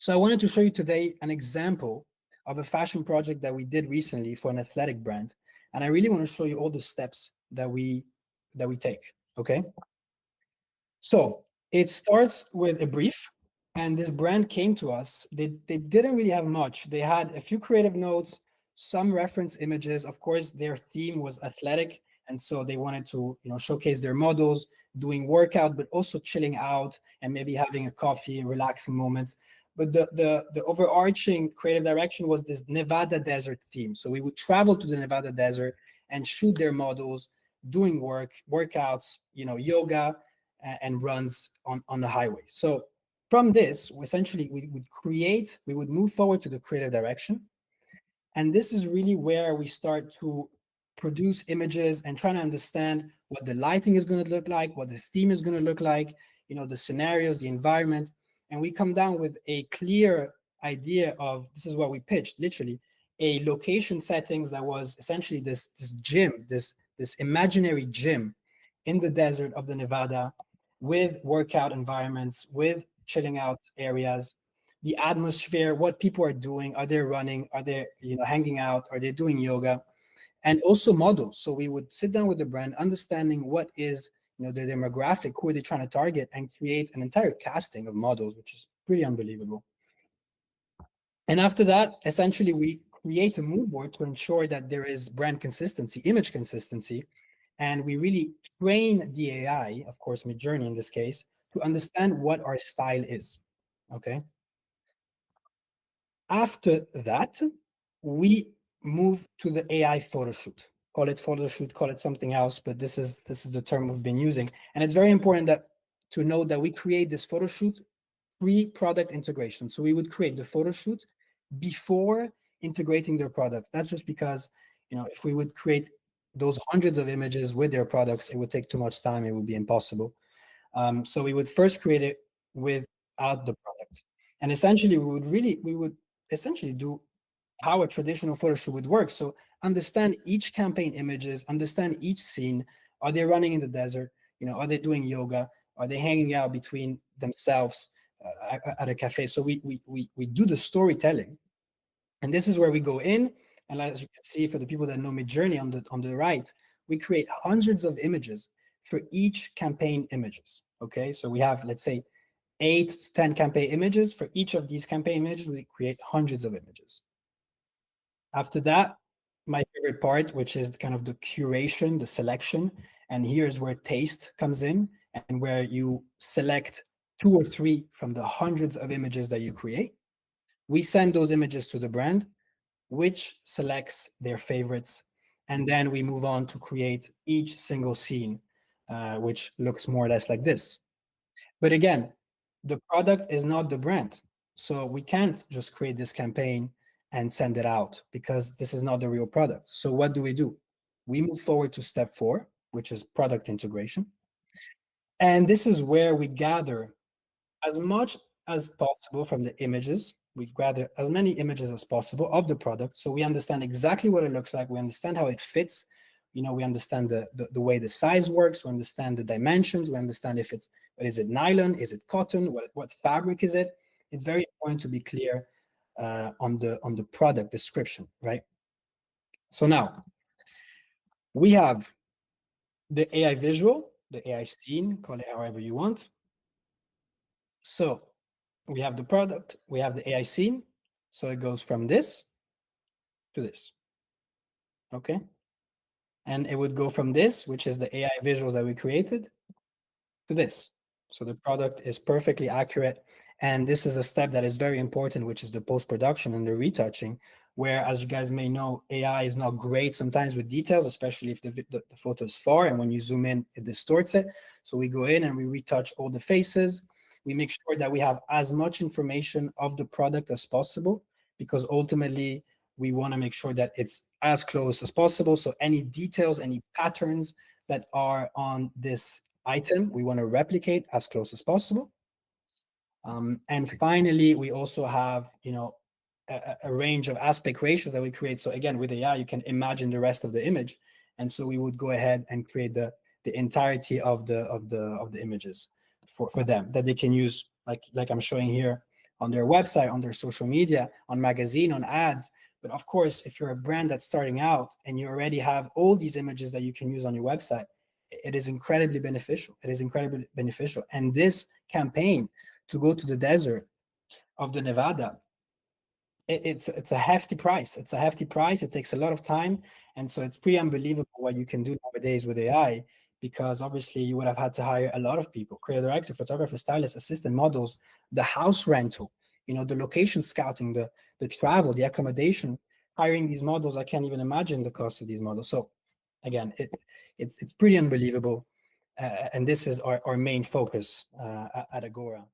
So I wanted to show you today an example of a fashion project that we did recently for an athletic brand. And I really want to show you all the steps that we take, okay? So it starts with a brief, and this brand came to us. They didn't really have much. They had a few creative notes, some reference images. Of course, their theme was athletic, and so they wanted to, showcase their models doing workout, but also chilling out and maybe having a coffee and relaxing moments. But the overarching creative direction was this Nevada desert theme. So we would travel to the Nevada desert and shoot their models doing workouts, yoga and runs on the highway. So from this, essentially we would move forward to the creative direction. And this is really where we start to produce images and trying to understand what the lighting is going to look like, what the theme is going to look like, the scenarios, the environment. And we come down with a clear idea of, this is what we pitched, literally, a location settings that was essentially this gym, this imaginary gym in the desert of the Nevada, with workout environments, with chilling out areas, the atmosphere, what people are doing. Are they running? Are they hanging out? Are they doing yoga? And also models. So we would sit down with the brand, understanding what is the demographic, who are they trying to target, and create an entire casting of models, which is pretty unbelievable. And after that, essentially, we create a mood board to ensure that there is brand consistency, image consistency, and we really train the AI, of course, Midjourney in this case, to understand what our style is, okay? After that, we move to the AI photo shoot. Call it photo shoot, call it something else, but this is the term we've been using. And it's very important to know that we create this photo shoot pre-product integration. So we would create the photo shoot before integrating their product. That's just because, if we would create those hundreds of images with their products, it would take too much time. It would be impossible. So we would first create it without the product. And essentially, we would essentially do how a traditional photo shoot would work. So understand each campaign images, understand each scene. Are they running in the desert? Are they doing yoga? Are they hanging out between themselves at a cafe? So we do the storytelling. And this is where we go in. And as you can see, for the people that know Midjourney on the right, we create hundreds of images for each campaign images. Okay, so we have, let's say, 8 to 10 campaign images. For each of these campaign images, we create hundreds of images. After that, my favorite part, which is kind of the curation, the selection. And here's where taste comes in, and where you select 2 or 3 from the hundreds of images that you create. We send those images to the brand, which selects their favorites. And then we move on to create each single scene, which looks more or less like this. But again, the product is not the brand. So we can't just create this campaign and send it out, because this is not the real product. So what do? We move forward to step 4, which is product integration. And this is where we gather as much as possible from the images. We gather as many images as possible of the product, so we understand exactly what it looks like. We understand how it fits. We understand the way the size works. We understand the dimensions. We understand if is it nylon? Is it cotton? What fabric is it? It's very important to be clear on the product description, right? So now we have the AI visual, the AI scene, call it however you want. So we have the product, we have the AI scene. So it goes from this to this, okay? And it would go from this, which is the AI visuals that we created, to this. So the product is perfectly accurate. And this is a step that is very important, which is the post-production and the retouching, where, as you guys may know, AI is not great sometimes with details, especially if the photo is far, and when you zoom in, it distorts it. So we go in and we retouch all the faces. We make sure that we have as much information of the product as possible, because ultimately we want to make sure that it's as close as possible. So any details, any patterns that are on this item, we want to replicate as close as possible. And finally, we also have, a range of aspect ratios that we create. So again, with AI, you can imagine the rest of the image. And so we would go ahead and create the entirety of the images for them, that they can use, like I'm showing here, on their website, on their social media, on magazine, on ads. But of course, if you're a brand that's starting out and you already have all these images that you can use on your website, it is incredibly beneficial. It is incredibly beneficial. And this campaign to go to the desert of the Nevada, it's a hefty price. It's a hefty price. It takes a lot of time, and so it's pretty unbelievable what you can do nowadays with AI. Because obviously you would have had to hire a lot of people: creative director, photographer, stylist, assistant, models, the house rental, the location scouting, the travel, the accommodation. Hiring these models, I can't even imagine the cost of these models. So again, it's pretty unbelievable, and this is our main focus at Agora.